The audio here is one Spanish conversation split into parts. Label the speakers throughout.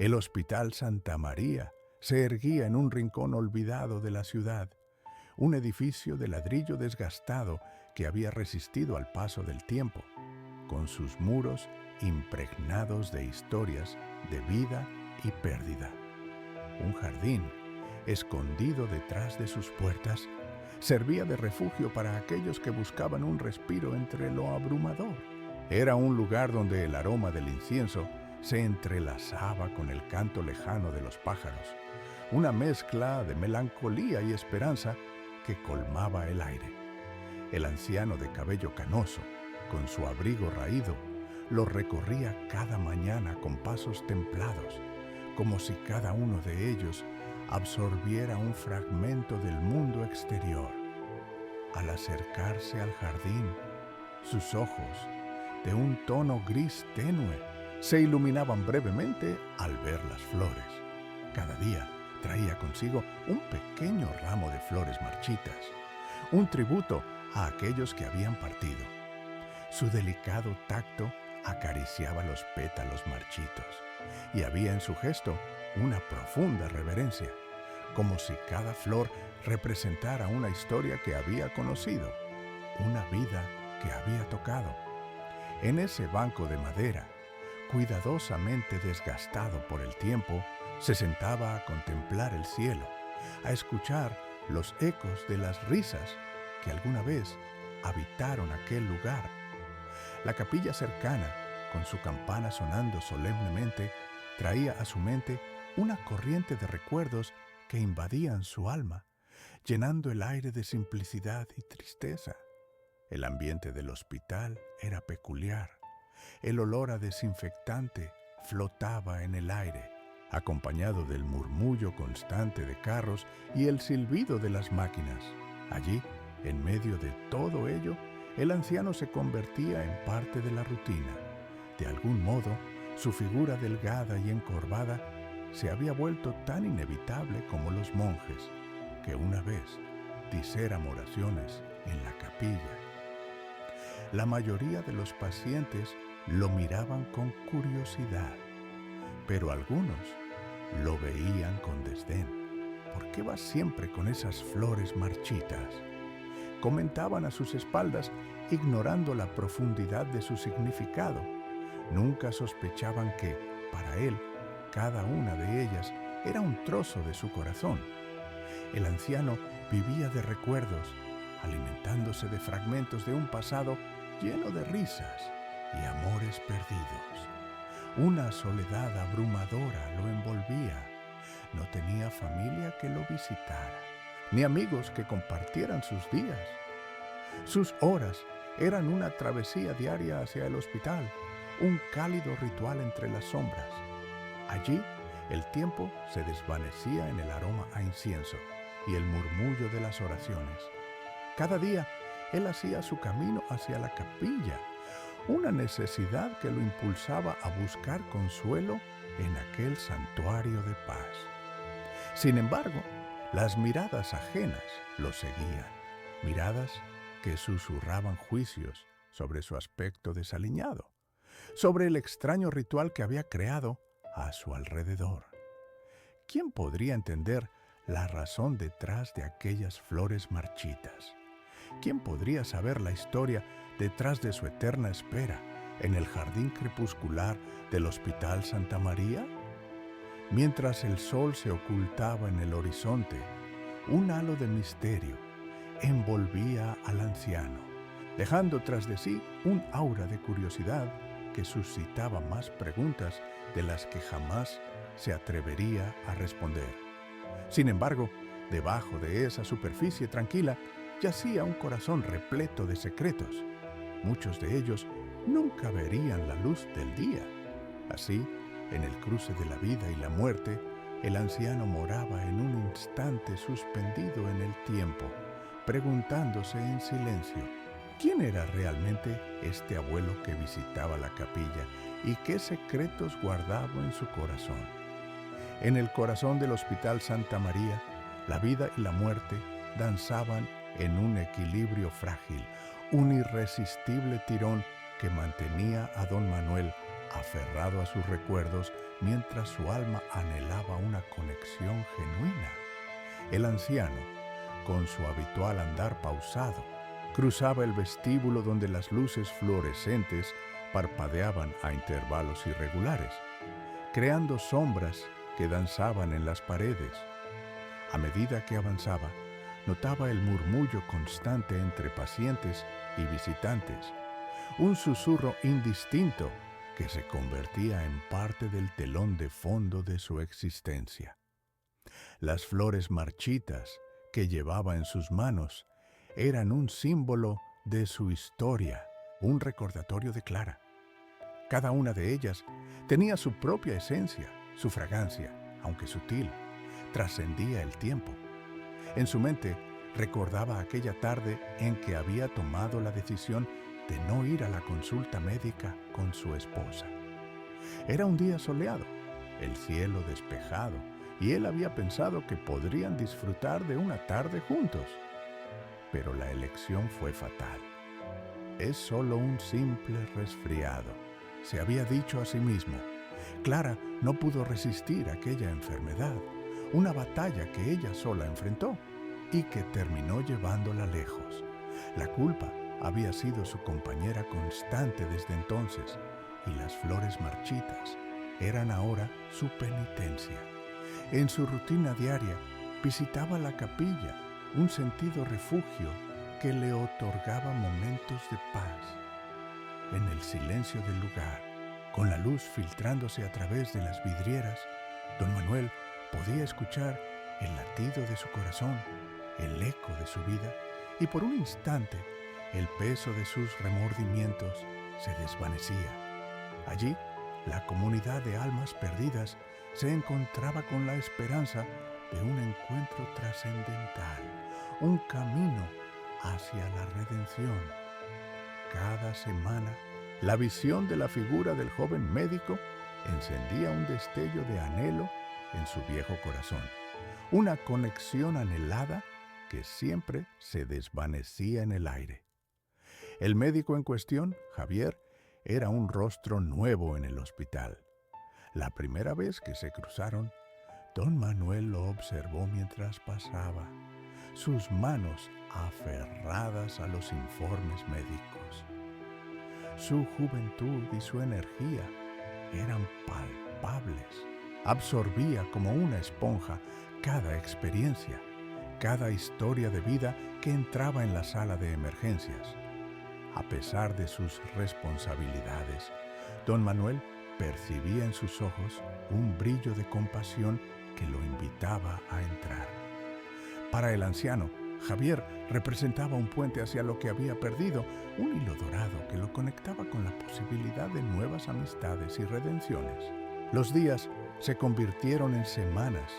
Speaker 1: El Hospital Santa María se erguía en un rincón olvidado de la ciudad, un edificio de ladrillo desgastado que había resistido al paso del tiempo, con sus muros impregnados de historias de vida y pérdida. Un jardín, escondido detrás de sus puertas, servía de refugio para aquellos que buscaban un respiro entre lo abrumador. Era un lugar donde el aroma del incienso se entrelazaba con el canto lejano de los pájaros, una mezcla de melancolía y esperanza que colmaba el aire. El anciano de cabello canoso, con su abrigo raído, lo recorría cada mañana con pasos templados, como si cada uno de ellos absorbiera un fragmento del mundo exterior. Al acercarse al jardín, sus ojos, de un tono gris tenue, se iluminaban brevemente al ver las flores. Cada día traía consigo un pequeño ramo de flores marchitas, un tributo a aquellos que habían partido. Su delicado tacto acariciaba los pétalos marchitos y había en su gesto una profunda reverencia, como si cada flor representara una historia que había conocido, una vida que había tocado. En ese banco de madera, cuidadosamente desgastado por el tiempo, se sentaba a contemplar el cielo, a escuchar los ecos de las risas que alguna vez habitaron aquel lugar. La capilla cercana, con su campana sonando solemnemente, traía a su mente una corriente de recuerdos que invadían su alma, llenando el aire de simplicidad y tristeza. El ambiente del hospital era peculiar. El olor a desinfectante flotaba en el aire, acompañado del murmullo constante de carros y el silbido de las máquinas. Allí, en medio de todo ello, el anciano se convertía en parte de la rutina. De algún modo, su figura delgada y encorvada se había vuelto tan inevitable como los monjes, que una vez diseran oraciones en la capilla. La mayoría de los pacientes lo miraban con curiosidad, pero algunos lo veían con desdén. ¿Por qué va siempre con esas flores marchitas?, comentaban a sus espaldas, ignorando la profundidad de su significado. Nunca sospechaban que, para él, cada una de ellas era un trozo de su corazón. El anciano vivía de recuerdos, alimentándose de fragmentos de un pasado lleno de risas y amores perdidos. Una soledad abrumadora lo envolvía. No tenía familia que lo visitara, ni amigos que compartieran sus días. Sus horas eran una travesía diaria hacia el hospital, un cálido ritual entre las sombras. Allí, el tiempo se desvanecía en el aroma a incienso y el murmullo de las oraciones. Cada día, él hacía su camino hacia la capilla, una necesidad que lo impulsaba a buscar consuelo en aquel santuario de paz. Sin embargo, las miradas ajenas lo seguían, miradas que susurraban juicios sobre su aspecto desaliñado, sobre el extraño ritual que había creado a su alrededor. ¿Quién podría entender la razón detrás de aquellas flores marchitas? ¿Quién podría saber la historia detrás de su eterna espera en el jardín crepuscular del Hospital Santa María? Mientras el sol se ocultaba en el horizonte, un halo de misterio envolvía al anciano, dejando tras de sí un aura de curiosidad que suscitaba más preguntas de las que jamás se atrevería a responder. Sin embargo, debajo de esa superficie tranquila yacía un corazón repleto de secretos. Muchos de ellos nunca verían la luz del día. Así, en el cruce de la vida y la muerte, el anciano moraba en un instante suspendido en el tiempo, preguntándose en silencio, ¿quién era realmente este abuelo que visitaba la capilla y qué secretos guardaba en su corazón? En el corazón del Hospital Santa María, la vida y la muerte danzaban en un equilibrio frágil, un irresistible tirón que mantenía a don Manuel aferrado a sus recuerdos mientras su alma anhelaba una conexión genuina. El anciano, con su habitual andar pausado, cruzaba el vestíbulo donde las luces fluorescentes parpadeaban a intervalos irregulares, creando sombras que danzaban en las paredes. A medida que avanzaba, notaba el murmullo constante entre pacientes y visitantes, un susurro indistinto que se convertía en parte del telón de fondo de su existencia. Las flores marchitas que llevaba en sus manos eran un símbolo de su historia, un recordatorio de Clara. Cada una de ellas tenía su propia esencia, su fragancia, aunque sutil, trascendía el tiempo. En su mente recordaba aquella tarde en que había tomado la decisión de no ir a la consulta médica con su esposa. Era un día soleado, el cielo despejado, y él había pensado que podrían disfrutar de una tarde juntos. Pero la elección fue fatal. Es solo un simple resfriado, se había dicho a sí mismo. Clara no pudo resistir aquella enfermedad, una batalla que ella sola enfrentó y que terminó llevándola lejos. La culpa había sido su compañera constante desde entonces, y las flores marchitas eran ahora su penitencia. En su rutina diaria visitaba la capilla, un sentido refugio que le otorgaba momentos de paz. En el silencio del lugar, con la luz filtrándose a través de las vidrieras, don Manuel podía escuchar el latido de su corazón, el eco de su vida, y por un instante el peso de sus remordimientos se desvanecía. Allí, la comunidad de almas perdidas se encontraba con la esperanza de un encuentro trascendental, un camino hacia la redención. Cada semana, la visión de la figura del joven médico encendía un destello de anhelo en su viejo corazón, una conexión anhelada que siempre se desvanecía en el aire. El médico en cuestión, Javier, era un rostro nuevo en el hospital. La primera vez que se cruzaron, don Manuel lo observó mientras pasaba, sus manos aferradas a los informes médicos. Su juventud y su energía eran palpables. Absorbía como una esponja cada experiencia, cada historia de vida que entraba en la sala de emergencias. A pesar de sus responsabilidades, don Manuel percibía en sus ojos un brillo de compasión que lo invitaba a entrar. Para el anciano, Javier representaba un puente hacia lo que había perdido, un hilo dorado que lo conectaba con la posibilidad de nuevas amistades y redenciones. Los días se convirtieron en semanas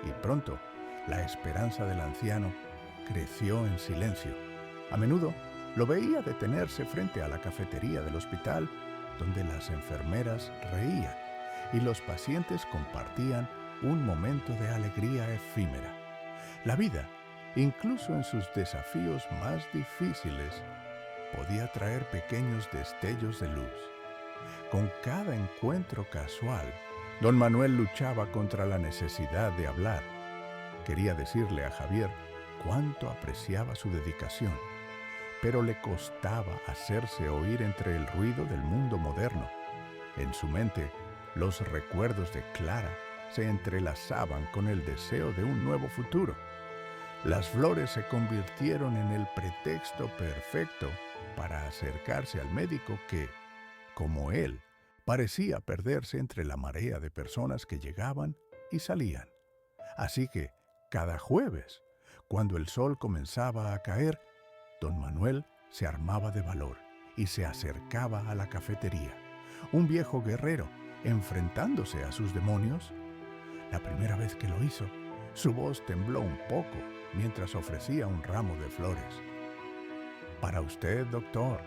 Speaker 1: y pronto la esperanza del anciano creció en silencio. A menudo lo veía detenerse frente a la cafetería del hospital, donde las enfermeras reían y los pacientes compartían un momento de alegría efímera. La vida, incluso en sus desafíos más difíciles, podía traer pequeños destellos de luz. Con cada encuentro casual, don Manuel luchaba contra la necesidad de hablar. Quería decirle a Javier cuánto apreciaba su dedicación, pero le costaba hacerse oír entre el ruido del mundo moderno. En su mente, los recuerdos de Clara se entrelazaban con el deseo de un nuevo futuro. Las flores se convirtieron en el pretexto perfecto para acercarse al médico que, como él, parecía perderse entre la marea de personas que llegaban y salían. Así que, cada jueves, cuando el sol comenzaba a caer, don Manuel se armaba de valor y se acercaba a la cafetería, un viejo guerrero enfrentándose a sus demonios. La primera vez que lo hizo, su voz tembló un poco mientras ofrecía un ramo de flores. Para usted, doctor,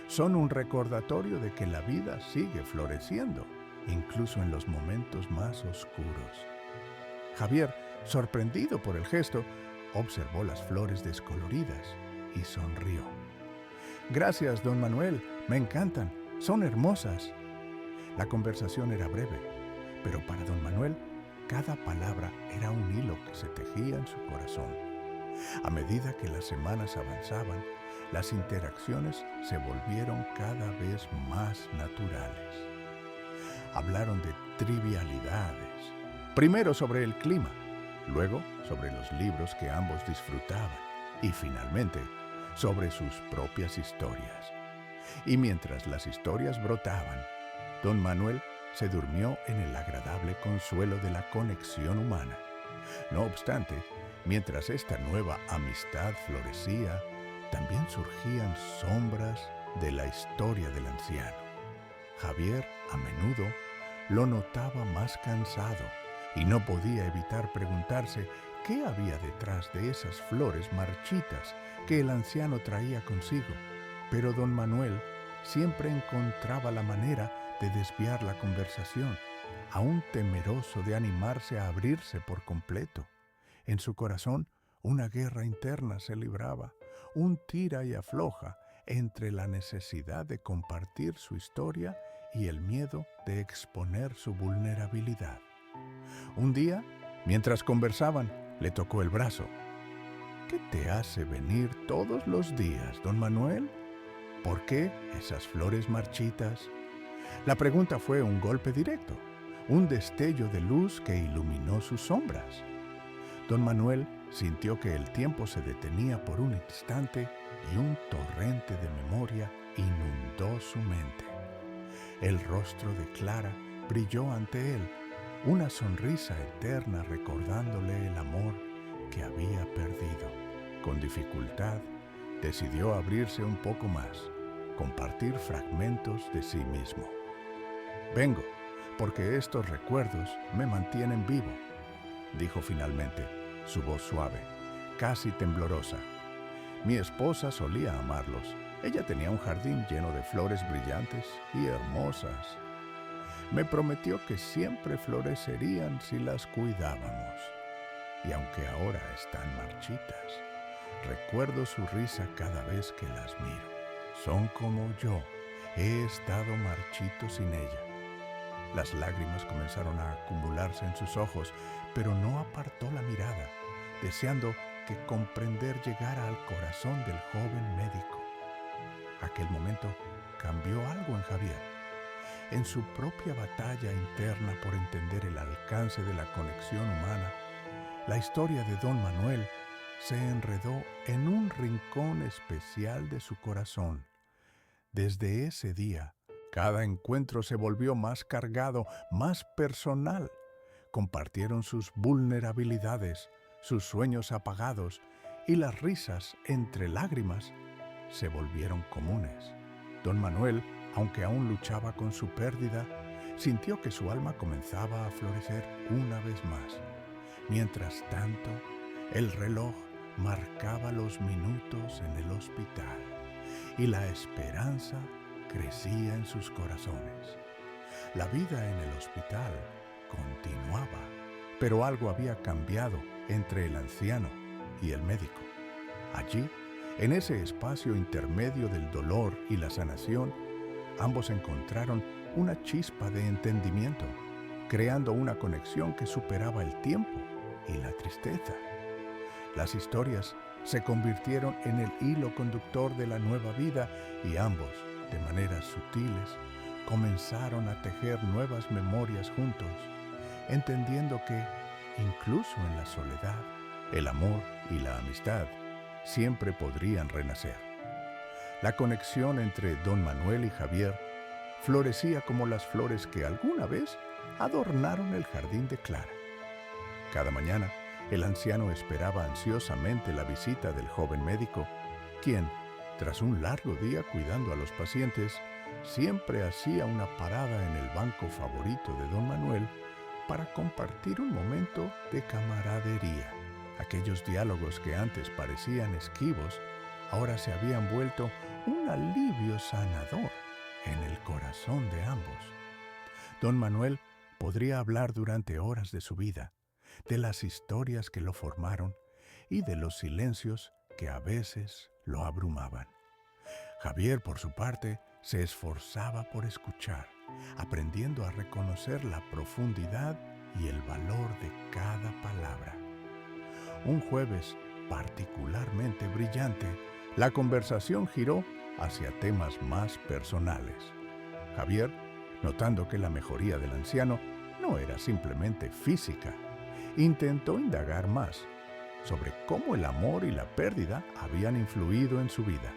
Speaker 1: son un recordatorio de que la vida sigue floreciendo, incluso en los momentos más oscuros. Javier, sorprendido por el gesto, observó las flores descoloridas y sonrió. Gracias, don Manuel, me encantan, son hermosas. La conversación era breve, Pero para don Manuel, cada palabra era un hilo que se tejía en su corazón. A medida que las semanas avanzaban, las interacciones se volvieron cada vez más naturales. Hablaron de trivialidades, primero sobre el clima, luego sobre los libros que ambos disfrutaban y finalmente sobre sus propias historias. Y mientras las historias brotaban, don Manuel se durmió en el agradable consuelo de la conexión humana. No obstante, mientras esta nueva amistad florecía, también surgían sombras de la historia del anciano. Javier, a menudo, lo notaba más cansado y no podía evitar preguntarse qué había detrás de esas flores marchitas que el anciano traía consigo. Pero don Manuel siempre encontraba la manera de desviar la conversación, aún temeroso de animarse a abrirse por completo. En su corazón, una guerra interna se libraba, un tira y afloja entre la necesidad de compartir su historia y el miedo de exponer su vulnerabilidad. Un día, mientras conversaban, le tocó el brazo. ¿Qué te hace venir todos los días, don Manuel? ¿Por qué esas flores marchitas? La pregunta fue un golpe directo, un destello de luz que iluminó sus sombras. Don Manuel sintió que el tiempo se detenía por un instante y un torrente de memoria inundó su mente. El rostro de Clara brilló ante él, una sonrisa eterna recordándole el amor que había perdido. Con dificultad, decidió abrirse un poco más, compartir fragmentos de sí mismo. Vengo, porque estos recuerdos me mantienen vivo, dijo finalmente, su voz suave, casi temblorosa. Mi esposa solía amarlos. Ella tenía un jardín lleno de flores brillantes y hermosas. Me prometió que siempre florecerían si las cuidábamos. Y aunque ahora están marchitas, recuerdo su risa cada vez que las miro. Son como yo, he estado marchito sin ella. Las lágrimas comenzaron a acumularse en sus ojos, pero no apartó la mirada, deseando que comprender llegara al corazón del joven médico. Aquel momento cambió algo en Javier. En su propia batalla interna por entender el alcance de la conexión humana, la historia de don Manuel se enredó en un rincón especial de su corazón. Desde ese día, cada encuentro se volvió más cargado, más personal. Compartieron sus vulnerabilidades, sus sueños apagados y las risas entre lágrimas se volvieron comunes. Don Manuel, aunque aún luchaba con su pérdida, sintió que su alma comenzaba a florecer una vez más. Mientras tanto, el reloj marcaba los minutos en el hospital y la esperanza crecía en sus corazones. La vida en el hospital continuaba, pero algo había cambiado entre el anciano y el médico. Allí, en ese espacio intermedio del dolor y la sanación, ambos encontraron una chispa de entendimiento, creando una conexión que superaba el tiempo y la tristeza. Las historias se convirtieron en el hilo conductor de la nueva vida y ambos, de maneras sutiles, comenzaron a tejer nuevas memorias juntos, entendiendo que, incluso en la soledad, el amor y la amistad siempre podrían renacer. La conexión entre don Manuel y Javier florecía como las flores que alguna vez adornaron el jardín de Clara. Cada mañana, el anciano esperaba ansiosamente la visita del joven médico, quien, tras un largo día cuidando a los pacientes, siempre hacía una parada en el banco favorito de don Manuel para compartir un momento de camaradería. Aquellos diálogos que antes parecían esquivos, ahora se habían vuelto un alivio sanador en el corazón de ambos. Don Manuel podría hablar durante horas de su vida, de las historias que lo formaron y de los silencios que a veces lo abrumaban. Javier, por su parte, se esforzaba por escuchar, aprendiendo a reconocer la profundidad y el valor de cada palabra. Un jueves particularmente brillante, la conversación giró hacia temas más personales. Javier, notando que la mejoría del anciano no era simplemente física, intentó indagar más sobre cómo el amor y la pérdida habían influido en su vida.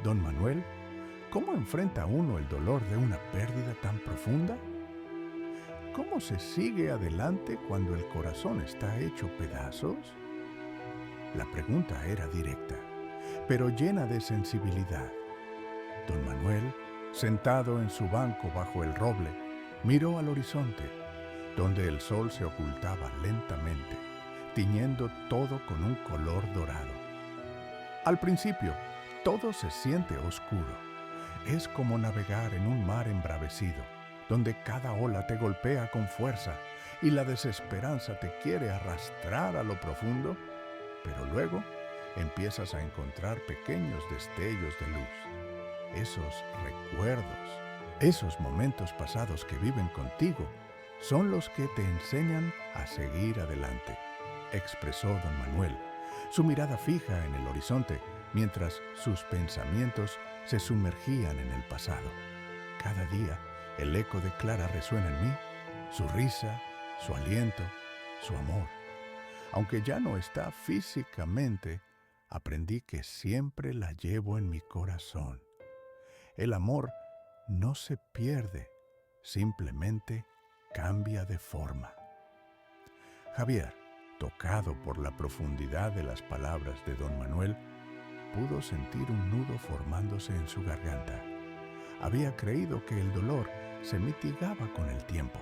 Speaker 1: Don Manuel, ¿cómo enfrenta uno el dolor de una pérdida tan profunda? ¿Cómo se sigue adelante cuando el corazón está hecho pedazos? La pregunta era directa, pero llena de sensibilidad. Don Manuel, sentado en su banco bajo el roble, miró al horizonte, donde el sol se ocultaba lentamente, tiñendo todo con un color dorado. Al principio, todo se siente oscuro. Es como navegar en un mar embravecido, donde cada ola te golpea con fuerza y la desesperanza te quiere arrastrar a lo profundo, pero luego empiezas a encontrar pequeños destellos de luz. Esos recuerdos, esos momentos pasados que viven contigo, son los que te enseñan a seguir adelante, expresó don Manuel, su mirada fija en el horizonte, mientras sus pensamientos se sumergían en el pasado. Cada día, el eco de Clara resuena en mí, su risa, su aliento, su amor. Aunque ya no está físicamente, aprendí que siempre la llevo en mi corazón. El amor no se pierde, simplemente cambia de forma. Javier, tocado por la profundidad de las palabras de don Manuel, pudo sentir un nudo formándose en su garganta. Había creído que el dolor se mitigaba con el tiempo,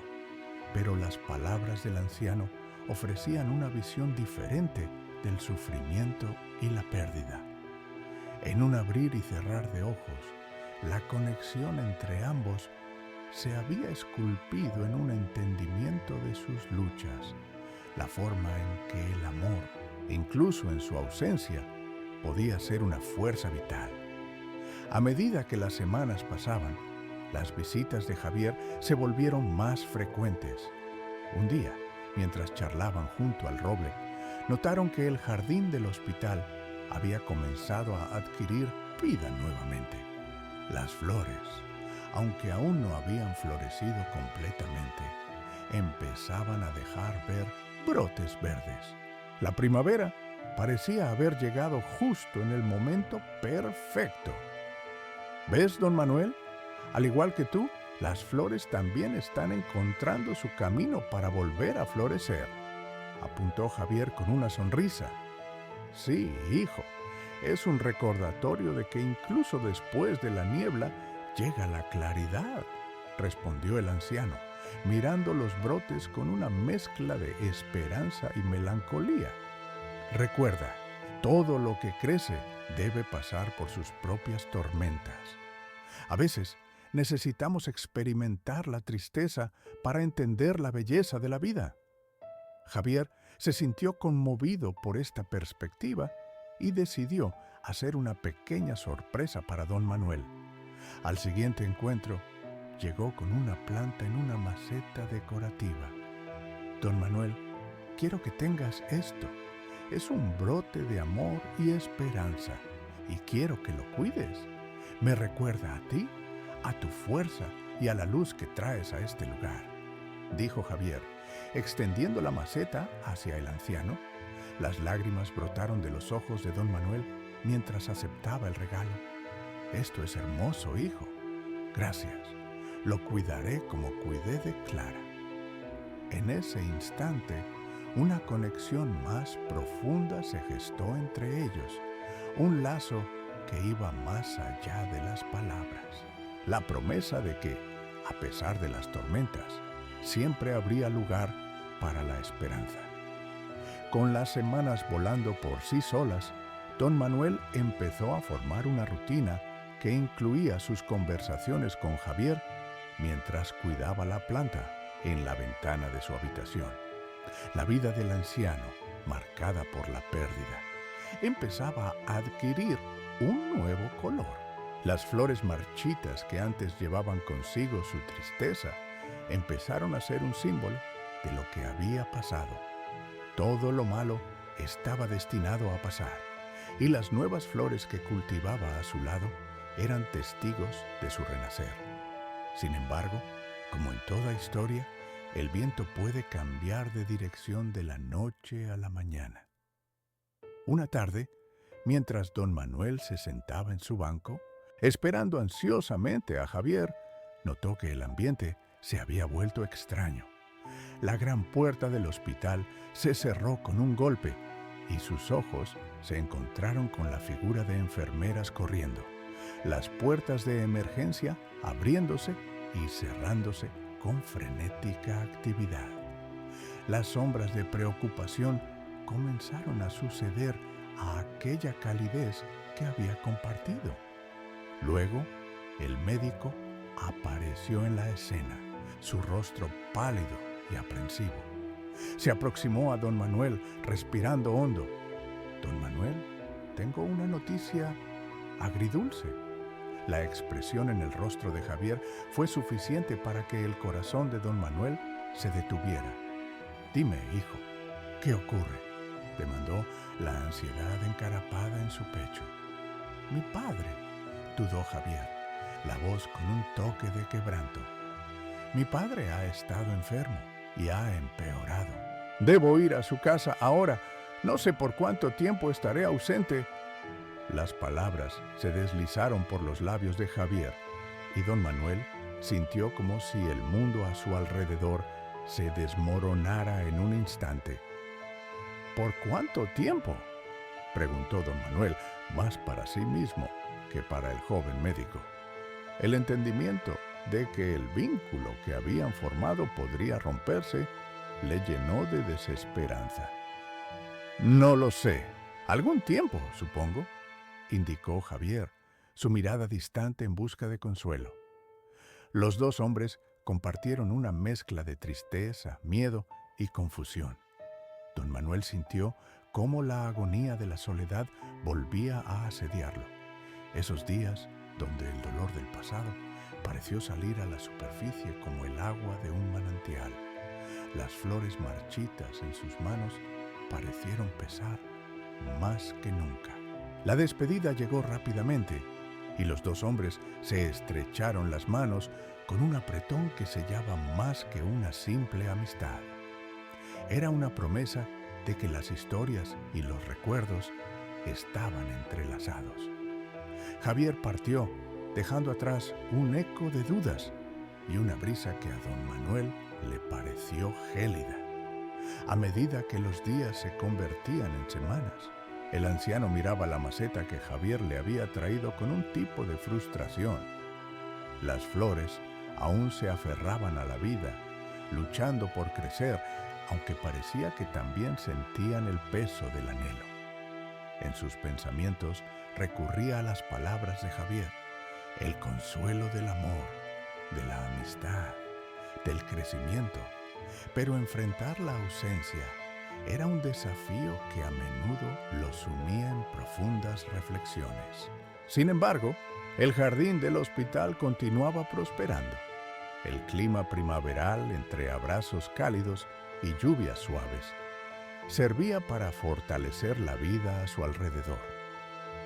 Speaker 1: pero las palabras del anciano ofrecían una visión diferente del sufrimiento y la pérdida. En un abrir y cerrar de ojos, la conexión entre ambos se había esculpido en un entendimiento de sus luchas, la forma en que el amor, incluso en su ausencia, podía ser una fuerza vital. A medida que las semanas pasaban, las visitas de Javier se volvieron más frecuentes. Un día, mientras charlaban junto al roble, notaron que el jardín del hospital había comenzado a adquirir vida nuevamente. Las flores, aunque aún no habían florecido completamente, empezaban a dejar ver brotes verdes. La primavera parecía haber llegado justo en el momento perfecto. ¿Ves, don Manuel? Al igual que tú, las flores también están encontrando su camino para volver a florecer, apuntó Javier con una sonrisa. Sí, hijo, es un recordatorio de que incluso después de la niebla llega la claridad, respondió el anciano, mirando los brotes con una mezcla de esperanza y melancolía. Recuerda, todo lo que crece debe pasar por sus propias tormentas. A veces necesitamos experimentar la tristeza para entender la belleza de la vida. Javier se sintió conmovido por esta perspectiva y decidió hacer una pequeña sorpresa para don Manuel. Al siguiente encuentro, llegó con una planta en una maceta decorativa. Don Manuel, quiero que tengas esto. Es un brote de amor y esperanza, y quiero que lo cuides. Me recuerda a ti, a tu fuerza y a la luz que traes a este lugar, dijo Javier, extendiendo la maceta hacia el anciano. Las lágrimas brotaron de los ojos de don Manuel mientras aceptaba el regalo. Esto es hermoso, hijo. Gracias. Lo cuidaré como cuidé de Clara. En ese instante, una conexión más profunda se gestó entre ellos, un lazo que iba más allá de las palabras. La promesa de que, a pesar de las tormentas, siempre habría lugar para la esperanza. Con las semanas volando por sí solas, don Manuel empezó a formar una rutina que incluía sus conversaciones con Javier mientras cuidaba la planta en la ventana de su habitación. La vida del anciano, marcada por la pérdida, empezaba a adquirir un nuevo color. Las flores marchitas que antes llevaban consigo su tristeza empezaron a ser un símbolo de lo que había pasado. Todo lo malo estaba destinado a pasar, y las nuevas flores que cultivaba a su lado eran testigos de su renacer. Sin embargo, como en toda historia, el viento puede cambiar de dirección de la noche a la mañana. Una tarde, mientras don Manuel se sentaba en su banco, esperando ansiosamente a Javier, notó que el ambiente se había vuelto extraño. La gran puerta del hospital se cerró con un golpe y sus ojos se encontraron con la figura de enfermeras corriendo, las puertas de emergencia abriéndose y cerrándose con frenética actividad. Las sombras de preocupación comenzaron a suceder a aquella calidez que había compartido. Luego, el médico apareció en la escena, su rostro pálido y aprensivo. Se aproximó a don Manuel, respirando hondo. «Don Manuel, tengo una noticia agridulce». La expresión en el rostro de Javier fue suficiente para que el corazón de don Manuel se detuviera. «Dime, hijo, ¿qué ocurre?», demandó la ansiedad encarapada en su pecho. «Mi padre», dudó Javier, la voz con un toque de quebranto. «Mi padre ha estado enfermo y ha empeorado. Debo ir a su casa ahora. No sé por cuánto tiempo estaré ausente». Las palabras se deslizaron por los labios de Javier y don Manuel sintió como si el mundo a su alrededor se desmoronara en un instante. «¿Por cuánto tiempo?», preguntó don Manuel, más para sí mismo que para el joven médico. El entendimiento de que el vínculo que habían formado podría romperse le llenó de desesperanza. «No lo sé. Algún tiempo, supongo», indicó Javier, su mirada distante en busca de consuelo. Los dos hombres compartieron una mezcla de tristeza, miedo y confusión. Don Manuel sintió cómo la agonía de la soledad volvía a asediarlo. Esos días donde el dolor del pasado pareció salir a la superficie como el agua de un manantial. Las flores marchitas en sus manos parecieron pesar más que nunca. La despedida llegó rápidamente y los dos hombres se estrecharon las manos con un apretón que sellaba más que una simple amistad. Era una promesa de que las historias y los recuerdos estaban entrelazados. Javier partió, dejando atrás un eco de dudas y una brisa que a don Manuel le pareció gélida. A medida que los días se convertían en semanas, el anciano miraba la maceta que Javier le había traído con un tipo de frustración. Las flores aún se aferraban a la vida, luchando por crecer, aunque parecía que también sentían el peso del anhelo. En sus pensamientos recurría a las palabras de Javier, el consuelo del amor, de la amistad, del crecimiento, pero enfrentar la ausencia era un desafío que a menudo lo sumía en profundas reflexiones. Sin embargo, el jardín del hospital continuaba prosperando. El clima primaveral, entre abrazos cálidos y lluvias suaves, servía para fortalecer la vida a su alrededor.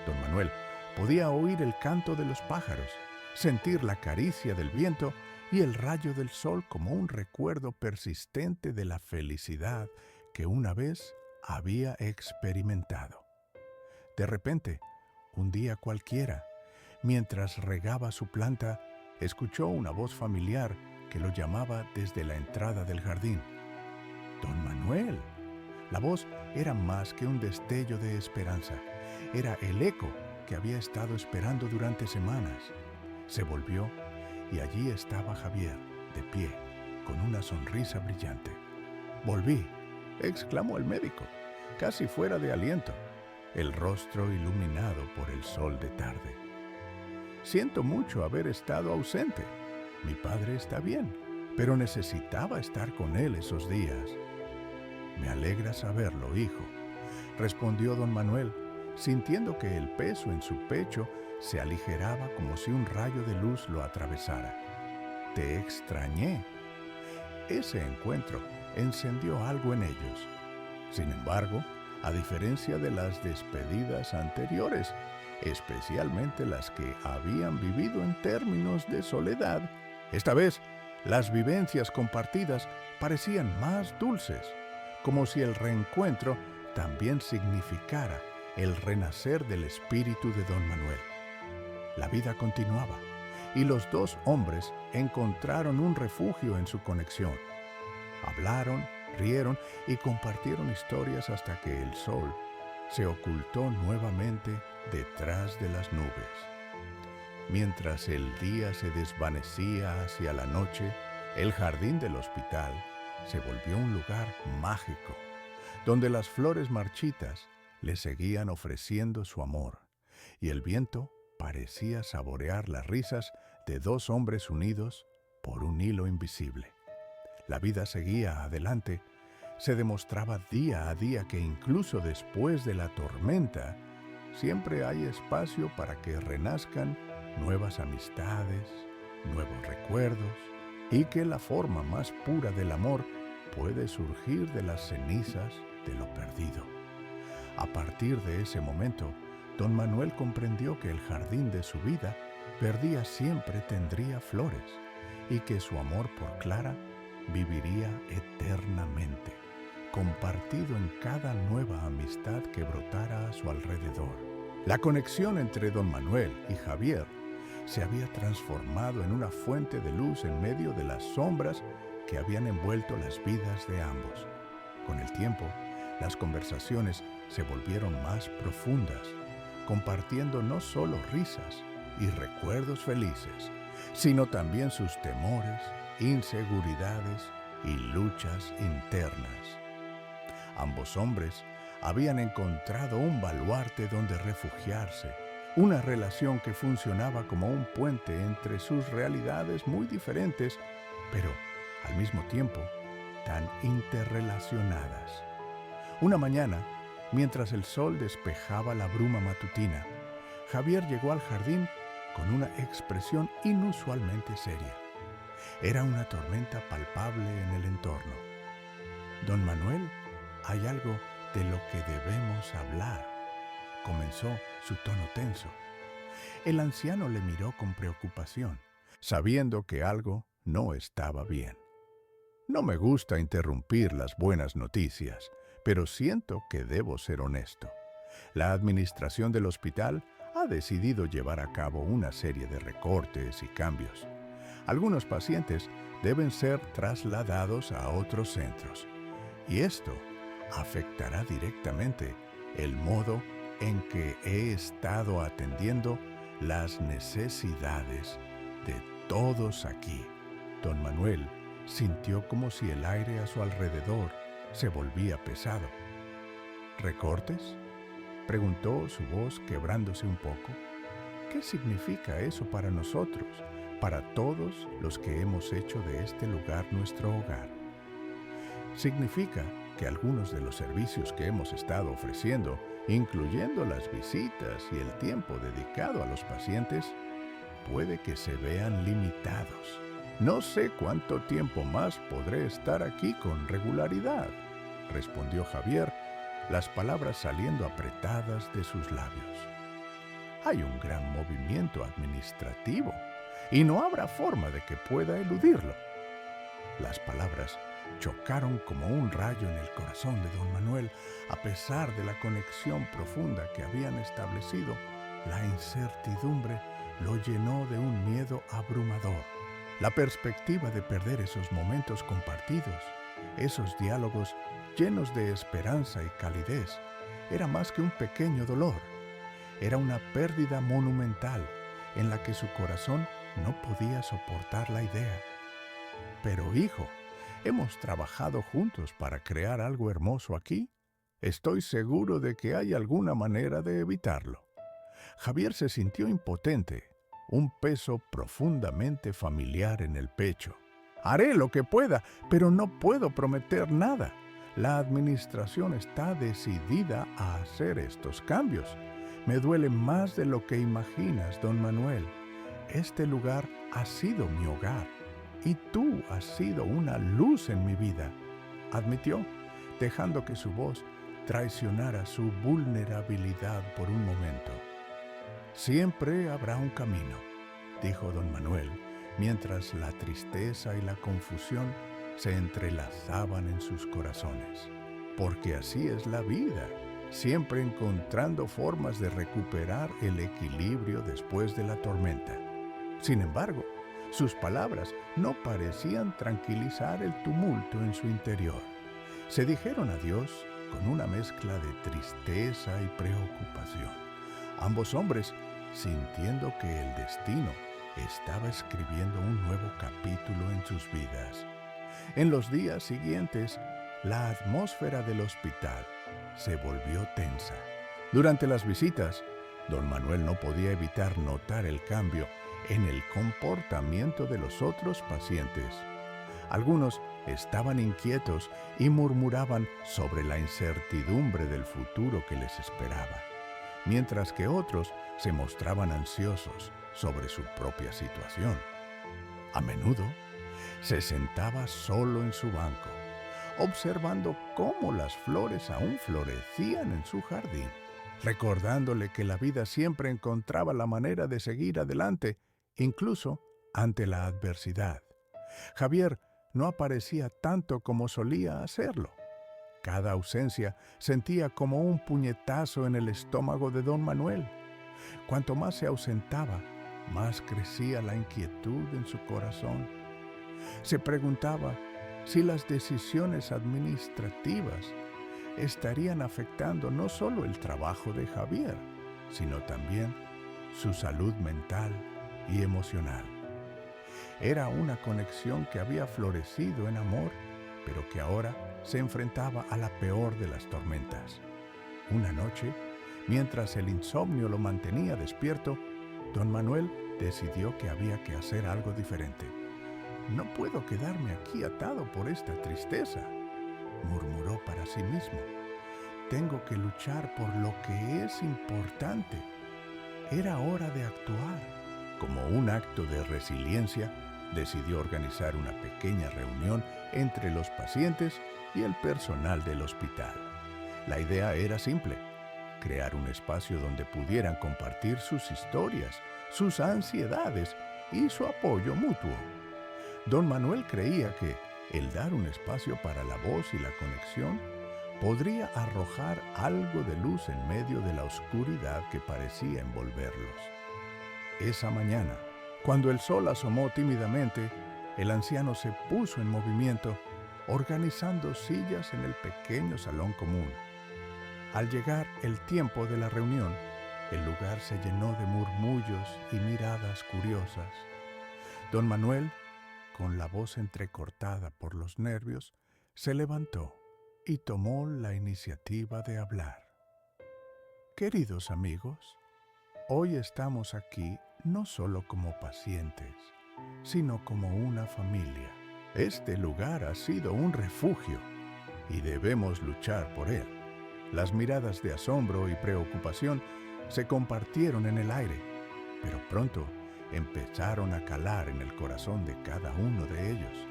Speaker 1: Don Manuel podía oír el canto de los pájaros, sentir la caricia del viento y el rayo del sol como un recuerdo persistente de la felicidad que una vez había experimentado. De repente, un día cualquiera, mientras regaba su planta, escuchó una voz familiar que lo llamaba desde la entrada del jardín. «Don Manuel». La voz era más que un destello de esperanza. Era el eco que había estado esperando durante semanas. Se volvió y allí estaba Javier, de pie, con una sonrisa brillante. «Volví», exclamó el médico, casi fuera de aliento, el rostro iluminado por el sol de tarde. «Siento mucho haber estado ausente. Mi padre está bien, pero necesitaba estar con él esos días». «Me alegra saberlo, hijo», respondió don Manuel, sintiendo que el peso en su pecho se aligeraba como si un rayo de luz lo atravesara. Te extrañé. Ese encuentro encendió algo en ellos. Sin embargo, a diferencia de las despedidas anteriores, especialmente las que habían vivido en términos de soledad, esta vez las vivencias compartidas parecían más dulces, como si el reencuentro también significara el renacer del espíritu de don Manuel. La vida continuaba y los dos hombres encontraron un refugio en su conexión. Hablaron, rieron y compartieron historias hasta que el sol se ocultó nuevamente detrás de las nubes. Mientras el día se desvanecía hacia la noche, el jardín del hospital se volvió un lugar mágico, donde las flores marchitas le seguían ofreciendo su amor, y el viento parecía saborear las risas de dos hombres unidos por un hilo invisible. La vida seguía adelante. Se demostraba día a día que incluso después de la tormenta, siempre hay espacio para que renazcan nuevas amistades, nuevos recuerdos, y que la forma más pura del amor puede surgir de las cenizas de lo perdido. A partir de ese momento, don Manuel comprendió que el jardín de su vida perdía siempre tendría flores y que su amor por Clara viviría eternamente, compartido en cada nueva amistad que brotara a su alrededor. La conexión entre don Manuel y Javier se había transformado en una fuente de luz en medio de las sombras que habían envuelto las vidas de ambos. Con el tiempo, las conversaciones se volvieron más profundas, compartiendo no solo risas y recuerdos felices, sino también sus temores, inseguridades y luchas internas. Ambos hombres habían encontrado un baluarte donde refugiarse, una relación que funcionaba como un puente entre sus realidades muy diferentes, pero al mismo tiempo tan interrelacionadas. Una mañana, mientras el sol despejaba la bruma matutina, Javier llegó al jardín con una expresión inusualmente seria. Era una tormenta palpable en el entorno. Don Manuel, hay algo de lo que debemos hablar, comenzó su tono tenso. El anciano le miró con preocupación, sabiendo que algo no estaba bien. No me gusta interrumpir las buenas noticias, pero siento que debo ser honesto. La administración del hospital ha decidido llevar a cabo una serie de recortes y cambios. Algunos pacientes deben ser trasladados a otros centros, y esto afectará directamente el modo en que he estado atendiendo las necesidades de todos aquí. Don Manuel sintió como si el aire a su alrededor se volvía pesado. ¿Recortes?, preguntó su voz quebrándose un poco. ¿Qué significa eso para nosotros, para todos los que hemos hecho de este lugar nuestro hogar? Significa que algunos de los servicios que hemos estado ofreciendo, incluyendo las visitas y el tiempo dedicado a los pacientes, puede que se vean limitados. No sé cuánto tiempo más podré estar aquí con regularidad, respondió Javier, las palabras saliendo apretadas de sus labios. Hay un gran movimiento administrativo y no habrá forma de que pueda eludirlo. Las palabras chocaron como un rayo en el corazón de don Manuel. A pesar de la conexión profunda que habían establecido, la incertidumbre lo llenó de un miedo abrumador. La perspectiva de perder esos momentos compartidos, esos diálogos llenos de esperanza y calidez, era más que un pequeño dolor. Era una pérdida monumental en la que su corazón no podía soportar la idea. Pero, hijo, hemos trabajado juntos para crear algo hermoso aquí. Estoy seguro de que hay alguna manera de evitarlo. Javier se sintió impotente, un peso profundamente familiar en el pecho. Haré lo que pueda, pero no puedo prometer nada. La administración está decidida a hacer estos cambios, Me duele más de lo que imaginas, don Manuel. Este lugar ha sido mi hogar y tú has sido una luz en mi vida, admitió, dejando que su voz traicionara su vulnerabilidad por un momento. Siempre habrá un camino, dijo don Manuel, mientras la tristeza y la confusión se entrelazaban en sus corazones. Porque así es la vida, siempre encontrando formas de recuperar el equilibrio después de la tormenta. Sin embargo, sus palabras no parecían tranquilizar el tumulto en su interior. Se dijeron adiós con una mezcla de tristeza y preocupación. Ambos hombres sintiendo que el destino estaba escribiendo un nuevo capítulo en sus vidas. En los días siguientes, la atmósfera del hospital se volvió tensa. Durante las visitas, don Manuel no podía evitar notar el cambio en el comportamiento de los otros pacientes. Algunos estaban inquietos y murmuraban sobre la incertidumbre del futuro que les esperaba, mientras que otros se mostraban ansiosos sobre su propia situación. A menudo, se sentaba solo en su banco, observando cómo las flores aún florecían en su jardín, recordándole que la vida siempre encontraba la manera de seguir adelante, incluso ante la adversidad. Javier no aparecía tanto como solía hacerlo. Cada ausencia sentía como un puñetazo en el estómago de don Manuel. Cuanto más se ausentaba, más crecía la inquietud en su corazón. Se preguntaba si las decisiones administrativas estarían afectando no solo el trabajo de Javier, sino también su salud mental y emocional. Era una conexión que había florecido en amor, pero que ahora se enfrentaba a la peor de las tormentas. Una noche, mientras el insomnio lo mantenía despierto, don Manuel decidió que había que hacer algo diferente. «No puedo quedarme aquí atado por esta tristeza», murmuró para sí mismo. «Tengo que luchar por lo que es importante». Era hora de actuar. Como un acto de resiliencia, decidió organizar una pequeña reunión entre los pacientes y el personal del hospital. La idea era simple: crear un espacio donde pudieran compartir sus historias, sus ansiedades y su apoyo mutuo. Don Manuel creía que el dar un espacio para la voz y la conexión podría arrojar algo de luz en medio de la oscuridad que parecía envolverlos. Esa mañana, cuando el sol asomó tímidamente, el anciano se puso en movimiento, organizando sillas en el pequeño salón común. Al llegar el tiempo de la reunión, el lugar se llenó de murmullos y miradas curiosas. Don Manuel, con la voz entrecortada por los nervios, se levantó y tomó la iniciativa de hablar. «Queridos amigos, hoy estamos aquí no solo como pacientes, sino como una familia. Este lugar ha sido un refugio y debemos luchar por él». Las miradas de asombro y preocupación se compartieron en el aire, pero pronto empezaron a calar en el corazón de cada uno de ellos.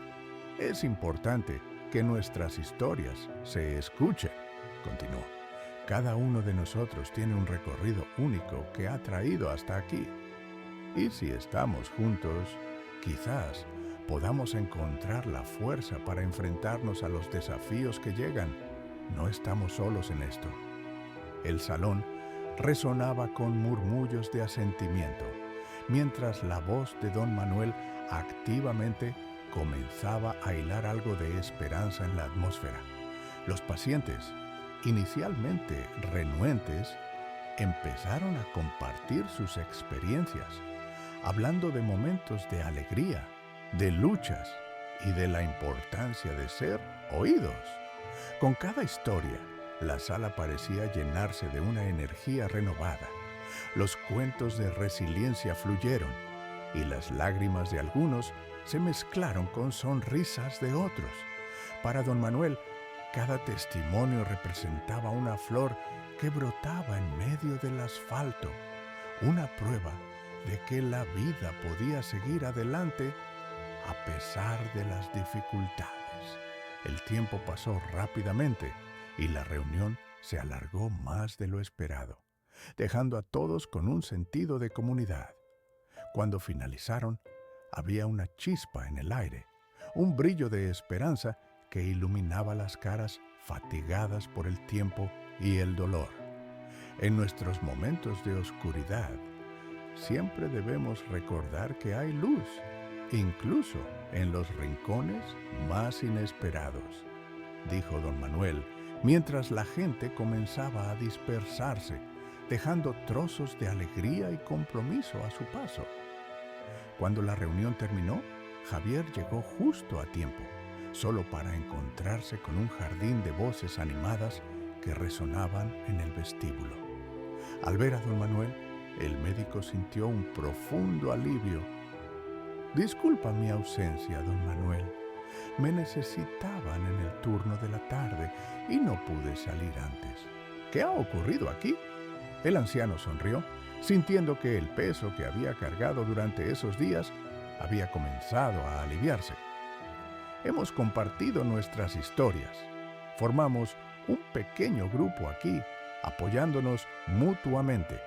Speaker 1: «Es importante que nuestras historias se escuchen», continuó. «Cada uno de nosotros tiene un recorrido único que ha traído hasta aquí. Y si estamos juntos, quizás podamos encontrar la fuerza para enfrentarnos a los desafíos que llegan. No estamos solos en esto». El salón resonaba con murmullos de asentimiento, mientras la voz de don Manuel activamente comenzaba a hilar algo de esperanza en la atmósfera. Los pacientes, inicialmente renuentes, empezaron a compartir sus experiencias, hablando de momentos de alegría, de luchas y de la importancia de ser oídos. Con cada historia, la sala parecía llenarse de una energía renovada. Los cuentos de resiliencia fluyeron y las lágrimas de algunos se mezclaron con sonrisas de otros. Para don Manuel, Cada testimonio representaba una flor que brotaba en medio del asfalto, una prueba de que la vida podía seguir adelante a pesar de las dificultades. El tiempo pasó rápidamente y la reunión se alargó más de lo esperado, dejando a todos con un sentido de comunidad. Cuando finalizaron, había una chispa en el aire, un brillo de esperanza que iluminaba las caras fatigadas por el tiempo y el dolor. En nuestros momentos de oscuridad, siempre debemos recordar que hay luz, incluso en los rincones más inesperados, dijo don Manuel, mientras la gente comenzaba a dispersarse, dejando trozos de alegría y compromiso a su paso. Cuando la reunión terminó, Javier llegó justo a tiempo, solo para encontrarse con un jardín de voces animadas que resonaban en el vestíbulo. Al ver a don Manuel, el médico sintió un profundo alivio. Disculpa mi ausencia, don Manuel. Me necesitaban en el turno de la tarde y no pude salir antes. ¿Qué ha ocurrido aquí? El anciano sonrió, sintiendo que el peso que había cargado durante esos días había comenzado a aliviarse. Hemos compartido nuestras historias. Formamos un pequeño grupo aquí, apoyándonos mutuamente.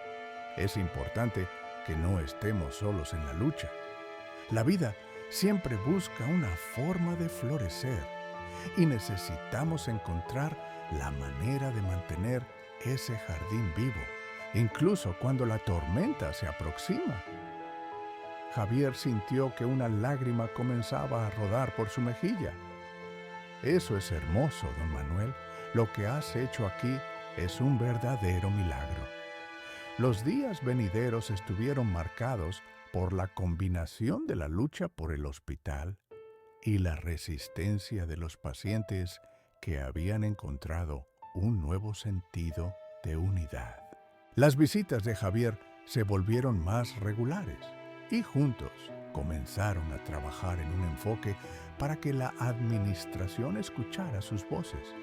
Speaker 1: Es importante que no estemos solos en la lucha. La vida siempre busca una forma de florecer y necesitamos encontrar la manera de mantener ese jardín vivo, incluso cuando la tormenta se aproxima. Javier sintió que una lágrima comenzaba a rodar por su mejilla. Eso es hermoso, don Manuel. Lo que has hecho aquí es un verdadero milagro. Los días venideros estuvieron marcados por la combinación de la lucha por el hospital y la resistencia de los pacientes que habían encontrado un nuevo sentido de unidad. Las visitas de Javier se volvieron más regulares y juntos comenzaron a trabajar en un enfoque para que la administración escuchara sus voces.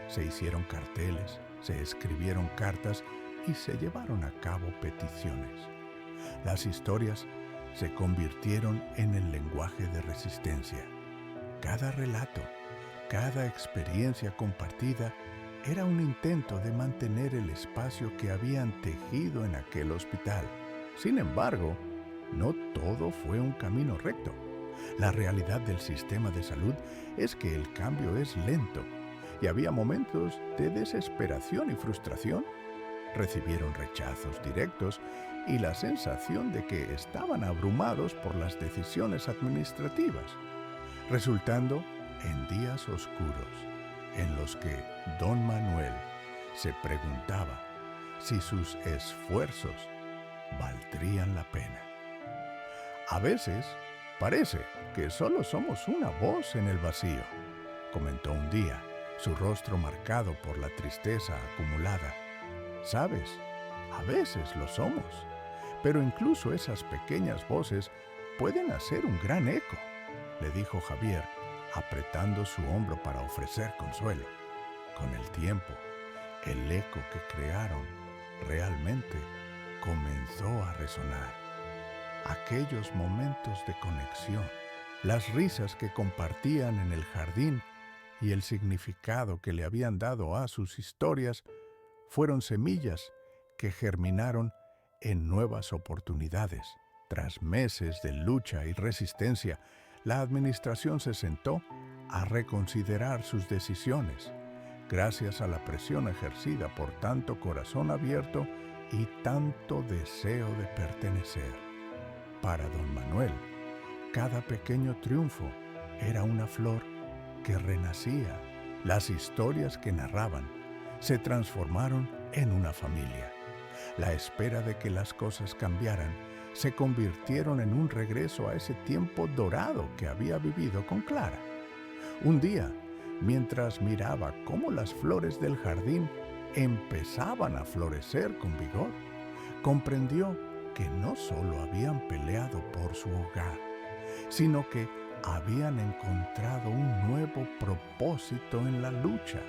Speaker 1: Se hicieron carteles, se escribieron cartas y se llevaron a cabo peticiones. Las historias se convirtieron en el lenguaje de resistencia. Cada relato, cada experiencia compartida era un intento de mantener el espacio que habían tejido en aquel hospital. Sin embargo, no todo fue un camino recto. La realidad del sistema de salud es que el cambio es lento y había momentos de desesperación y frustración. Recibieron rechazos directos y la sensación de que estaban abrumados por las decisiones administrativas, resultando en días oscuros en los que don Manuel se preguntaba si sus esfuerzos valdrían la pena. A veces parece que solo somos una voz en el vacío, comentó un día, su rostro marcado por la tristeza acumulada. ¿Sabes? A veces lo somos, pero incluso esas pequeñas voces pueden hacer un gran eco, le dijo Javier, apretando su hombro para ofrecer consuelo. Con el tiempo, el eco que crearon realmente comenzó a resonar. Aquellos momentos de conexión, las risas que compartían en el jardín y el significado que le habían dado a sus historias fueron semillas que germinaron en nuevas oportunidades. Tras meses de lucha y resistencia, la administración se sentó a reconsiderar sus decisiones, gracias a la presión ejercida por tanto corazón abierto y tanto deseo de pertenecer. Para don Manuel, cada pequeño triunfo era una flor que renacía. Las historias que narraban se transformaron en una familia. La espera de que las cosas cambiaran se convirtieron en un regreso a ese tiempo dorado que había vivido con Clara. Un día, mientras miraba cómo las flores del jardín empezaban a florecer con vigor, comprendió que no solo habían peleado por su hogar, sino que habían encontrado un nuevo propósito en la lucha.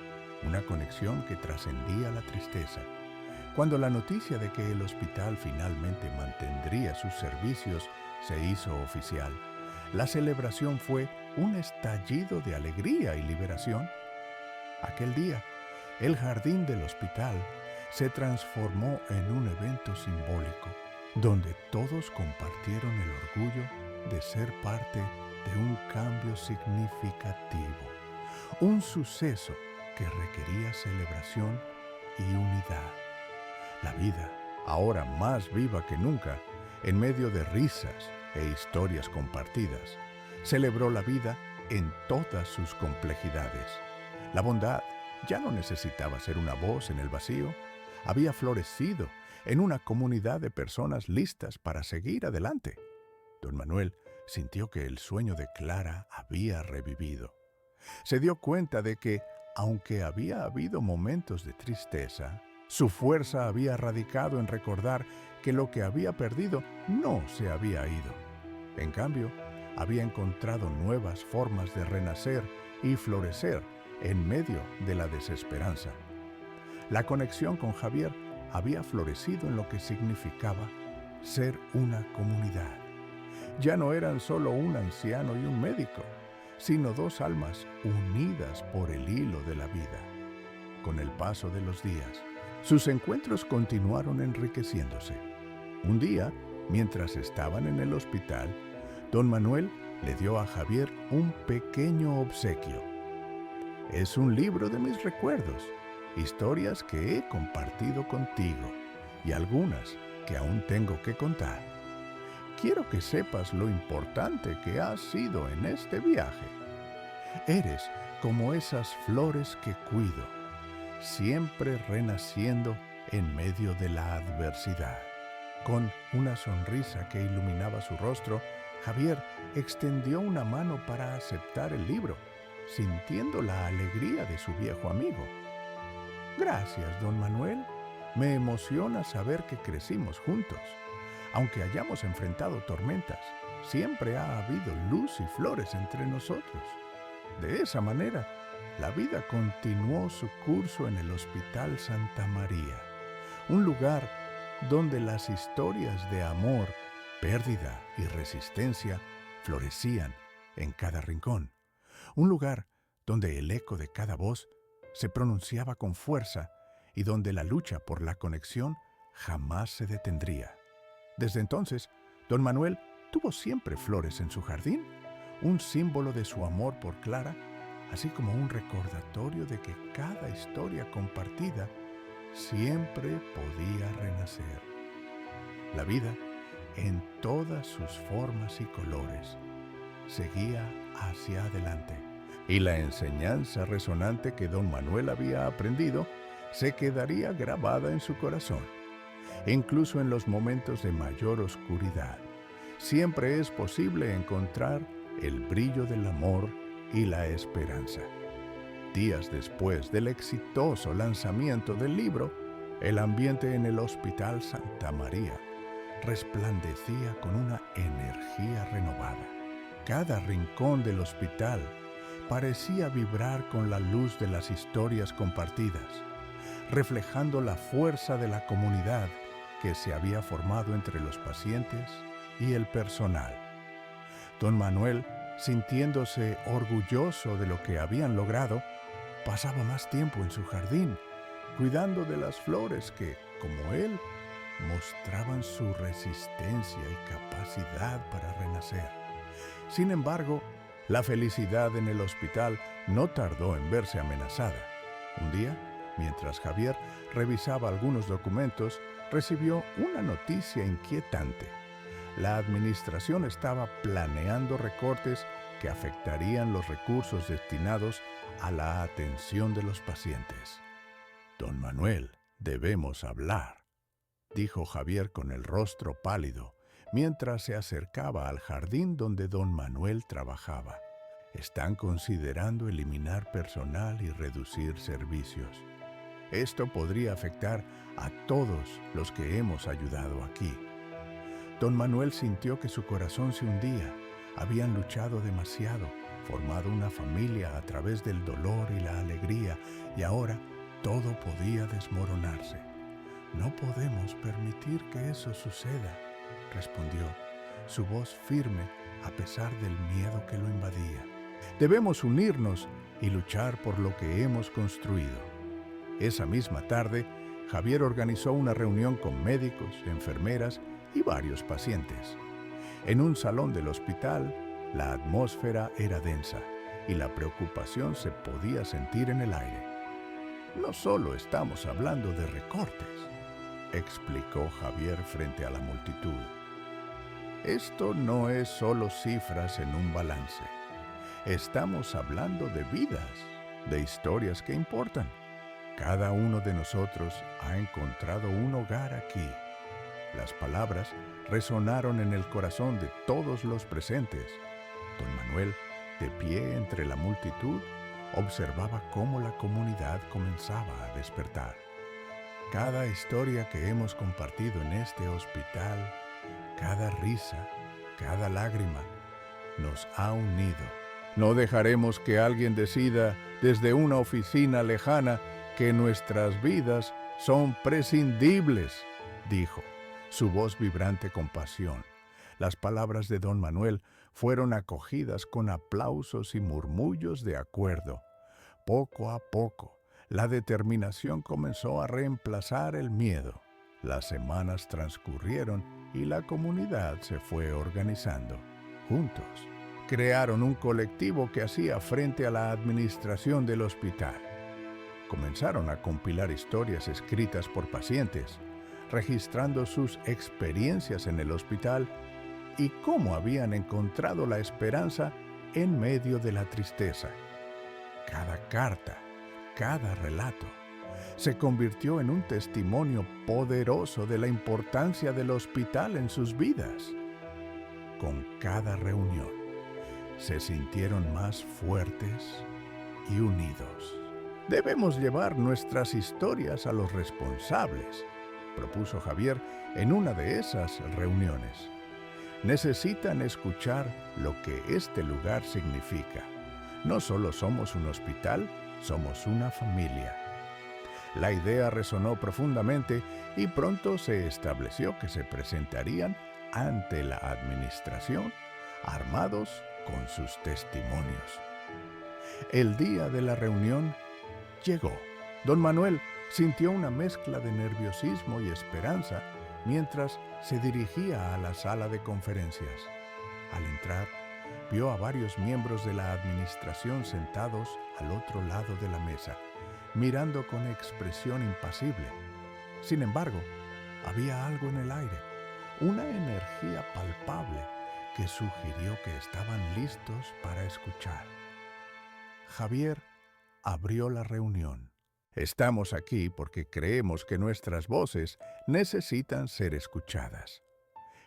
Speaker 1: una conexión que trascendía la tristeza. Cuando la noticia de que el hospital finalmente mantendría sus servicios se hizo oficial, la celebración fue un estallido de alegría y liberación. Aquel día, el jardín del hospital se transformó en un evento simbólico, donde todos compartieron el orgullo de ser parte de un cambio significativo, un suceso que requería celebración y unidad. La vida, ahora más viva que nunca, en medio de risas e historias compartidas, celebró la vida en todas sus complejidades. La bondad ya no necesitaba ser una voz en el vacío, había florecido en una comunidad de personas listas para seguir adelante. Don Manuel sintió que el sueño de Clara había revivido. Se dio cuenta de que, aunque había habido momentos de tristeza, su fuerza había radicado en recordar que lo que había perdido no se había ido. En cambio, había encontrado nuevas formas de renacer y florecer en medio de la desesperanza. La conexión con Javier había florecido en lo que significaba ser una comunidad. Ya no eran solo un anciano y un médico, sino dos almas unidas por el hilo de la vida. Con el paso de los días, sus encuentros continuaron enriqueciéndose. Un día, mientras estaban en el hospital, don Manuel le dio a Javier un pequeño obsequio. Es un libro de mis recuerdos, historias que he compartido contigo y algunas que aún tengo que contar. Quiero que sepas lo importante que has sido en este viaje. Eres como esas flores que cuido, siempre renaciendo en medio de la adversidad. Con una sonrisa que iluminaba su rostro, Javier extendió una mano para aceptar el libro, sintiendo la alegría de su viejo amigo. Gracias, don Manuel. Me emociona saber que crecimos juntos. Aunque hayamos enfrentado tormentas, siempre ha habido luz y flores entre nosotros. De esa manera, la vida continuó su curso en el Hospital Santa María, un lugar donde las historias de amor, pérdida y resistencia florecían en cada rincón. Un lugar donde el eco de cada voz se pronunciaba con fuerza y donde la lucha por la conexión jamás se detendría. Desde entonces, don Manuel tuvo siempre flores en su jardín, un símbolo de su amor por Clara, así como un recordatorio de que cada historia compartida siempre podía renacer. La vida, en todas sus formas y colores, seguía hacia adelante, y la enseñanza resonante que don Manuel había aprendido se quedaría grabada en su corazón. Incluso en los momentos de mayor oscuridad, siempre es posible encontrar el brillo del amor y la esperanza. Días después del exitoso lanzamiento del libro, el ambiente en el Hospital Santa María resplandecía con una energía renovada. Cada rincón del hospital parecía vibrar con la luz de las historias compartidas, reflejando la fuerza de la comunidad que se había formado entre los pacientes y el personal. Don Manuel, sintiéndose orgulloso de lo que habían logrado, pasaba más tiempo en su jardín, cuidando de las flores que, como él, mostraban su resistencia y capacidad para renacer. Sin embargo, la felicidad en el hospital no tardó en verse amenazada. Un día, mientras Javier revisaba algunos documentos, recibió una noticia inquietante. La administración estaba planeando recortes que afectarían los recursos destinados a la atención de los pacientes. Don Manuel, debemos hablar, dijo Javier con el rostro pálido, mientras se acercaba al jardín donde don Manuel trabajaba. Están considerando eliminar personal y reducir servicios. Esto podría afectar a todos los que hemos ayudado aquí. Don Manuel sintió que su corazón se hundía. Habían luchado demasiado formado una familia a través del dolor y la alegría, y ahora todo podía desmoronarse. No podemos permitir que eso suceda, respondió, su voz firme a pesar del miedo que lo invadía. Debemos unirnos y luchar por lo que hemos construido. Esa misma tarde, Javier organizó una reunión con médicos, enfermeras y varios pacientes. En un salón del hospital, la atmósfera era densa y la preocupación se podía sentir en el aire. No solo estamos hablando de recortes, explicó Javier frente a la multitud. Esto no es solo cifras en un balance. Estamos hablando de vidas, de historias que importan. Cada uno de nosotros ha encontrado un hogar aquí. Las palabras resonaron en el corazón de todos los presentes. Don Manuel, de pie entre la multitud, observaba cómo la comunidad comenzaba a despertar. Cada historia que hemos compartido en este hospital, cada risa, cada lágrima, nos ha unido. No dejaremos que alguien decida desde una oficina lejana que nuestras vidas son prescindibles, dijo, su voz vibrante con pasión. Las palabras de don Manuel fueron acogidas con aplausos y murmullos de acuerdo. Poco a poco, la determinación comenzó a reemplazar el miedo. Las semanas transcurrieron y la comunidad se fue organizando. Juntos, crearon un colectivo que hacía frente a la administración del hospital. Comenzaron a compilar historias escritas por pacientes, registrando sus experiencias en el hospital y cómo habían encontrado la esperanza en medio de la tristeza. Cada carta, cada relato, se convirtió en un testimonio poderoso de la importancia del hospital en sus vidas. Con cada reunión, se sintieron más fuertes y unidos. Debemos llevar nuestras historias a los responsables, propuso Javier en una de esas reuniones. Necesitan escuchar lo que este lugar significa. No solo somos un hospital, somos una familia. La idea resonó profundamente y pronto se estableció que se presentarían ante la administración, armados con sus testimonios. El día de la reunión llegó. Don Manuel sintió una mezcla de nerviosismo y esperanza mientras se dirigía a la sala de conferencias. Al entrar, vio a varios miembros de la administración sentados al otro lado de la mesa, mirando con expresión impasible. Sin embargo, había algo en el aire, una energía palpable que sugirió que estaban listos para escuchar. Javier abrió la reunión. Estamos aquí porque creemos que nuestras voces necesitan ser escuchadas.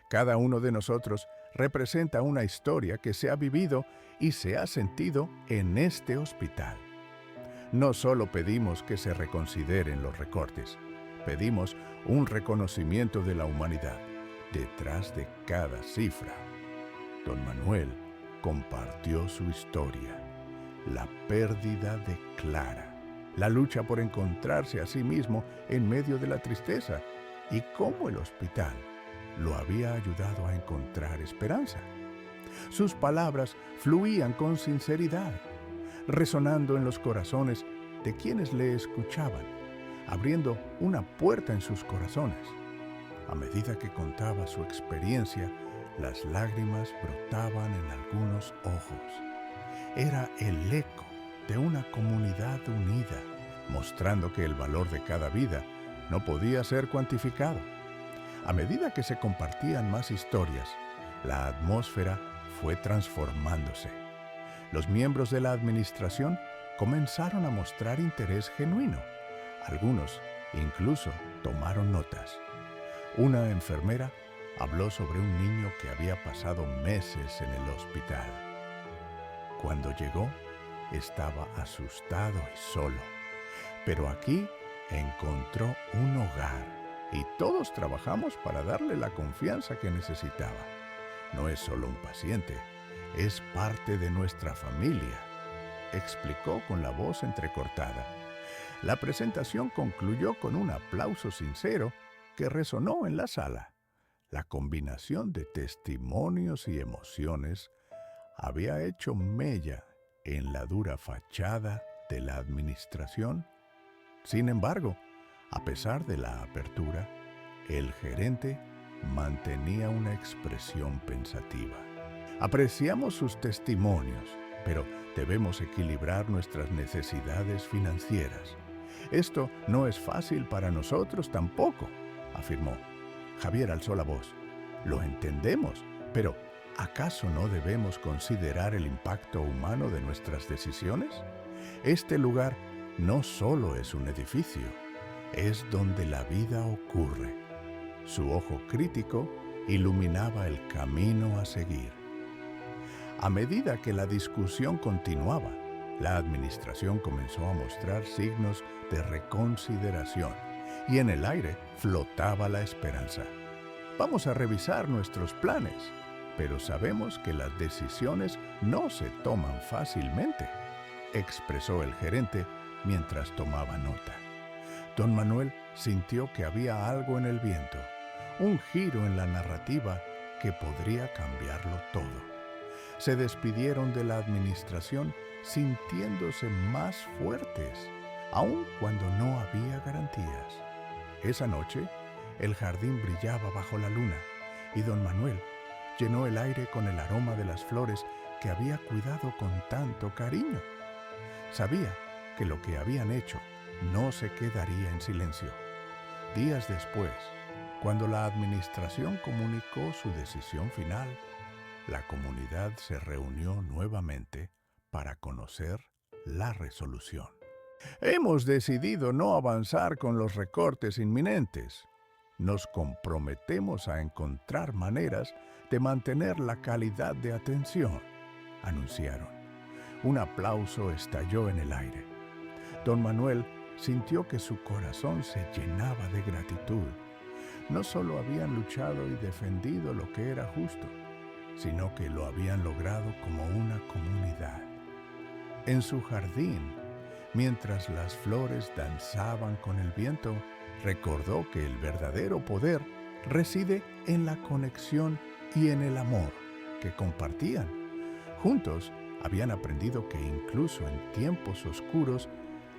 Speaker 1: Cada uno de nosotros representa una historia que se ha vivido y se ha sentido en este hospital. No solo pedimos que se reconsideren los recortes, pedimos un reconocimiento de la humanidad detrás de cada cifra. Don Manuel compartió su historia, la pérdida de Clara, la lucha por encontrarse a sí mismo en medio de la tristeza y cómo el hospital lo había ayudado a encontrar esperanza. Sus palabras fluían con sinceridad, resonando en los corazones de quienes le escuchaban, abriendo una puerta en sus corazones. A medida que contaba su experiencia, las lágrimas brotaban en algunos ojos. Era el eco de una comunidad unida, mostrando que el valor de cada vida no podía ser cuantificado. A medida que se compartían más historias, la atmósfera fue transformándose. Los miembros de la administración comenzaron a mostrar interés genuino. Algunos incluso tomaron notas. Una enfermera habló sobre un niño que había pasado meses en el hospital. Cuando llegó, estaba asustado y solo, pero aquí encontró un hogar y todos trabajamos para darle la confianza que necesitaba. No es solo un paciente, Es parte de nuestra familia, explicó con la voz entrecortada. La presentación concluyó con un aplauso sincero que resonó en la sala. La combinación de testimonios y emociones había hecho mella en la dura fachada de la administración. Sin embargo, a pesar de la apertura, el gerente mantenía una expresión pensativa. Apreciamos sus testimonios, pero debemos equilibrar nuestras necesidades financieras. Esto no es fácil para nosotros tampoco, afirmó. Javier alzó la voz. Lo entendemos, pero ¿acaso no debemos considerar el impacto humano de nuestras decisiones? Este lugar no solo es un edificio, es donde la vida ocurre. Su ojo crítico iluminaba el camino a seguir. A medida que la discusión continuaba, la administración comenzó a mostrar signos de reconsideración y en el aire flotaba la esperanza. Vamos a revisar nuestros planes, pero sabemos que las decisiones no se toman fácilmente, expresó el gerente mientras tomaba nota. Don Manuel sintió que había algo en el viento, un giro en la narrativa que podría cambiarlo todo. Se despidieron de la administración sintiéndose más fuertes, aun cuando no había garantías. Esa noche, el jardín brillaba bajo la luna y don Manuel llenó el aire con el aroma de las flores que había cuidado con tanto cariño. Sabía que lo que habían hecho no se quedaría en silencio. Días después, cuando la administración comunicó su decisión final, la comunidad se reunió nuevamente para conocer la resolución. Hemos decidido no avanzar con los recortes inminentes. Nos comprometemos a encontrar maneras de mantener la calidad de atención, anunciaron. Un aplauso estalló en el aire. Don Manuel sintió que su corazón se llenaba de gratitud. No solo habían luchado y defendido lo que era justo, sino que lo habían logrado como una comunidad. En su jardín, mientras las flores danzaban con el viento, recordó que el verdadero poder reside en la conexión y en el amor que compartían. Juntos habían aprendido que incluso en tiempos oscuros,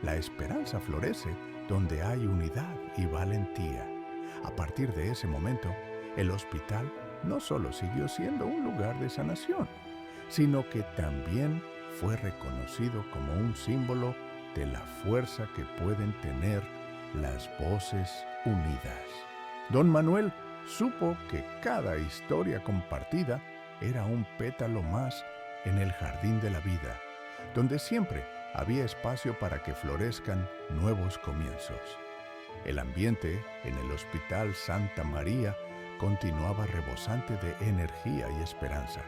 Speaker 1: la esperanza florece donde hay unidad y valentía. A partir de ese momento, el hospital no solo siguió siendo un lugar de sanación, sino que también fue reconocido como un símbolo de la fuerza que pueden tener las voces unidas. Don Manuel supo que cada historia compartida era un pétalo más en el jardín de la vida, donde siempre había espacio para que florezcan nuevos comienzos. El ambiente en el Hospital Santa María continuaba rebosante de energía y esperanza.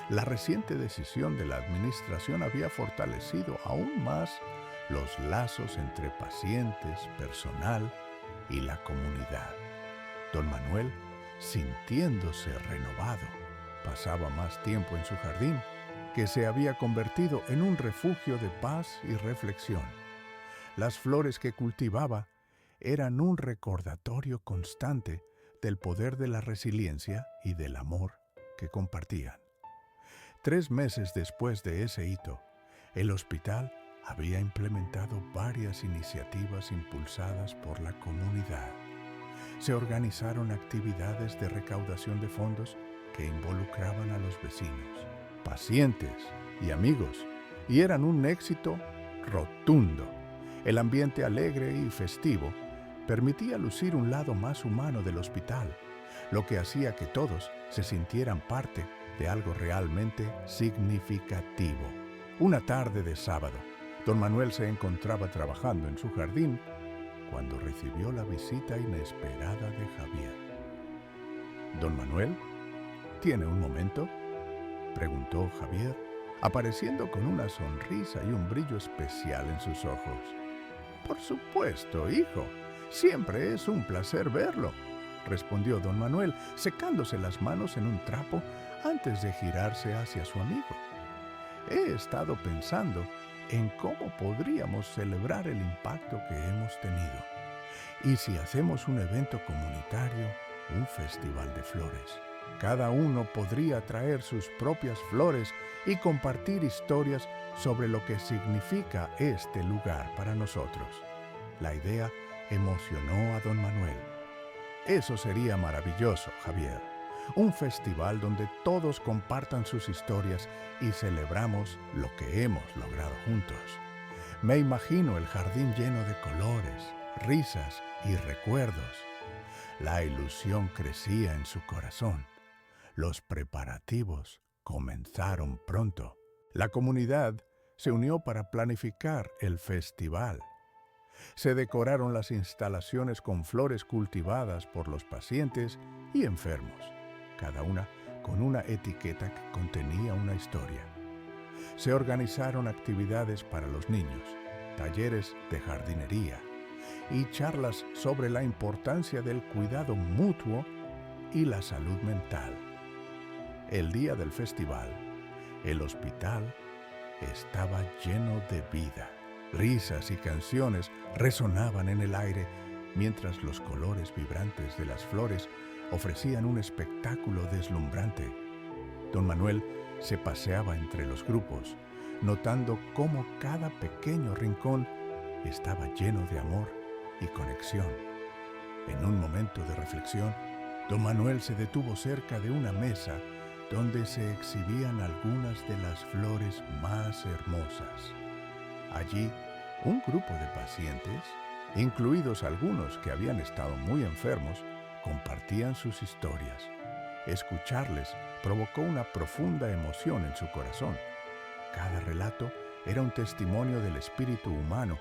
Speaker 1: La reciente decisión de la administración había fortalecido aún más los lazos entre pacientes, personal y la comunidad. Don Manuel, sintiéndose renovado, pasaba más tiempo en su jardín, que se había convertido en un refugio de paz y reflexión. Las flores que cultivaba eran un recordatorio constante del poder de la resiliencia y del amor que compartían. 3 meses después de ese hito, el hospital había implementado varias iniciativas impulsadas por la comunidad. Se organizaron actividades de recaudación de fondos que involucraban a los vecinos, pacientes y amigos, y eran un éxito rotundo. El ambiente alegre y festivo permitía lucir un lado más humano del hospital, lo que hacía que todos se sintieran parte de algo realmente significativo. Una tarde de sábado, don Manuel se encontraba trabajando en su jardín cuando recibió la visita inesperada de Javier. «Don Manuel, ¿tiene un momento?», preguntó Javier, apareciendo con una sonrisa y un brillo especial en sus ojos. «Por supuesto, hijo. Siempre es un placer verlo», respondió don Manuel, secándose las manos en un trapo antes de girarse hacia su amigo. He estado pensando en cómo podríamos celebrar el impacto que hemos tenido. Y si hacemos un evento comunitario, un festival de flores. Cada uno podría traer sus propias flores y compartir historias sobre lo que significa este lugar para nosotros. La idea emocionó a don Manuel. Eso sería maravilloso, Javier. Un festival donde todos compartan sus historias y celebramos lo que hemos logrado juntos. Me imagino el jardín lleno de colores, risas y recuerdos. La ilusión crecía en su corazón. Los preparativos comenzaron pronto. La comunidad se unió para planificar el festival. Se decoraron las instalaciones con flores cultivadas por los pacientes y enfermos, cada una con una etiqueta que contenía una historia. Se organizaron actividades para los niños, talleres de jardinería y charlas sobre la importancia del cuidado mutuo y la salud mental. El día del festival, el hospital estaba lleno de vida. Risas y canciones resonaban en el aire mientras los colores vibrantes de las flores ofrecían un espectáculo deslumbrante. Don Manuel se paseaba entre los grupos, notando cómo cada pequeño rincón estaba lleno de amor y conexión. En un momento de reflexión, don Manuel se detuvo cerca de una mesa donde se exhibían algunas de las flores más hermosas. Allí, un grupo de pacientes, incluidos algunos que habían estado muy enfermos, compartían sus historias. Escucharles provocó una profunda emoción en su corazón. Cada relato era un testimonio del espíritu humano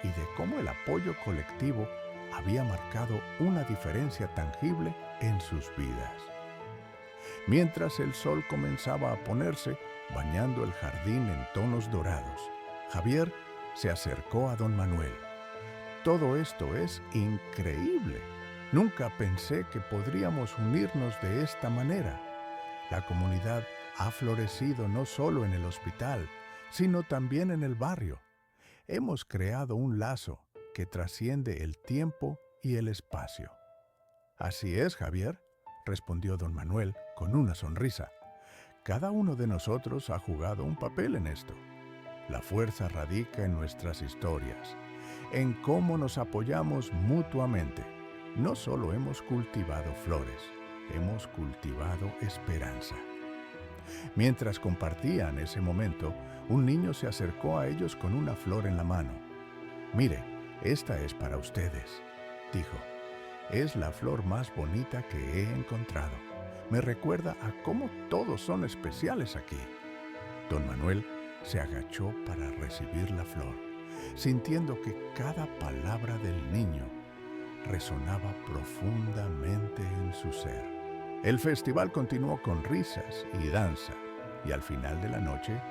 Speaker 1: y de cómo el apoyo colectivo había marcado una diferencia tangible en sus vidas. Mientras el sol comenzaba a ponerse, bañando el jardín en tonos dorados, Javier se acercó a don Manuel. Todo esto es increíble. Nunca pensé que podríamos unirnos de esta manera. La comunidad ha florecido no solo en el hospital, sino también en el barrio. Hemos creado un lazo que trasciende el tiempo y el espacio. Así es, Javier, respondió don Manuel con una sonrisa. Cada uno de nosotros ha jugado un papel en esto. La fuerza radica en nuestras historias, en cómo nos apoyamos mutuamente. No solo hemos cultivado flores, hemos cultivado esperanza. Mientras compartían ese momento, un niño se acercó a ellos con una flor en la mano. «Mire, esta es para ustedes», dijo. «Es la flor más bonita que he encontrado. Me recuerda a cómo todos son especiales aquí». Don Manuel se agachó para recibir la flor, sintiendo que cada palabra del niño resonaba profundamente en su ser. El festival continuó con risas y danza, y al final de la noche,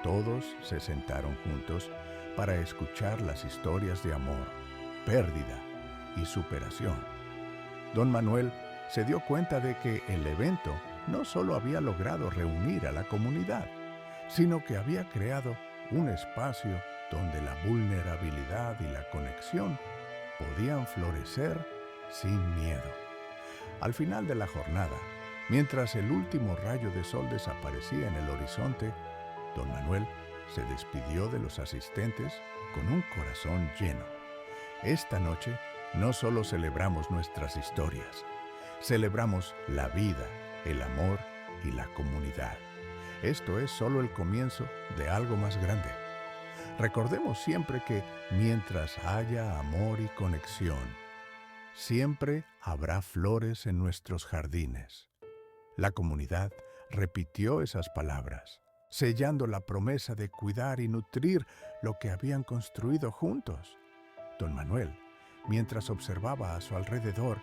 Speaker 1: todos se sentaron juntos para escuchar las historias de amor, pérdida y superación. Don Manuel se dio cuenta de que el evento no solo había logrado reunir a la comunidad, sino que había creado un espacio donde la vulnerabilidad y la conexión podían florecer sin miedo. Al final de la jornada, mientras el último rayo de sol desaparecía en el horizonte, don Manuel se despidió de los asistentes con un corazón lleno. Esta noche no solo celebramos nuestras historias, celebramos la vida, el amor y la comunidad. Esto es solo el comienzo de algo más grande. Recordemos siempre que mientras haya amor y conexión, siempre habrá flores en nuestros jardines. La comunidad repitió esas palabras, sellando la promesa de cuidar y nutrir lo que habían construido juntos. Don Manuel, mientras observaba a su alrededor,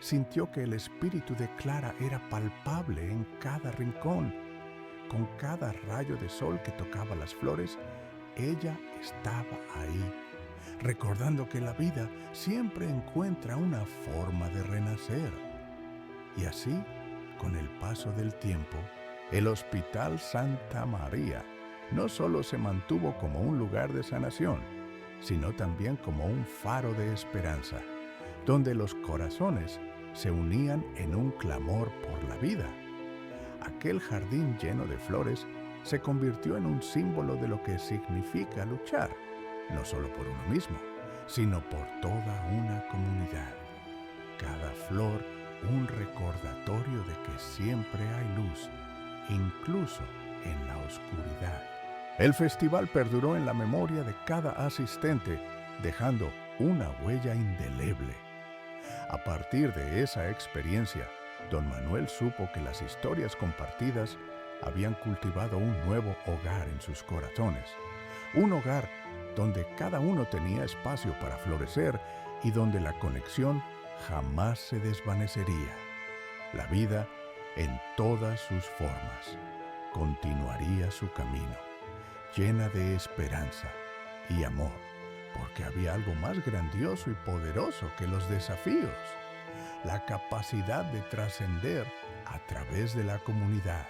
Speaker 1: sintió que el espíritu de Clara era palpable en cada rincón. Con cada rayo de sol que tocaba las flores, ella estaba ahí, recordando que la vida siempre encuentra una forma de renacer. Y así, con el paso del tiempo, el Hospital Santa María no solo se mantuvo como un lugar de sanación, sino también como un faro de esperanza, donde los corazones se unían en un clamor por la vida. Aquel jardín lleno de flores se convirtió en un símbolo de lo que significa luchar, no solo por uno mismo, sino por toda una comunidad. Cada flor un recordatorio de que siempre hay luz, incluso en la oscuridad. El festival perduró en la memoria de cada asistente, dejando una huella indeleble. A partir de esa experiencia, don Manuel supo que las historias compartidas habían cultivado un nuevo hogar en sus corazones. Un hogar donde cada uno tenía espacio para florecer y donde la conexión jamás se desvanecería. La vida, en todas sus formas, continuaría su camino, llena de esperanza y amor, porque había algo más grandioso y poderoso que los desafíos: la capacidad de trascender a través de la comunidad.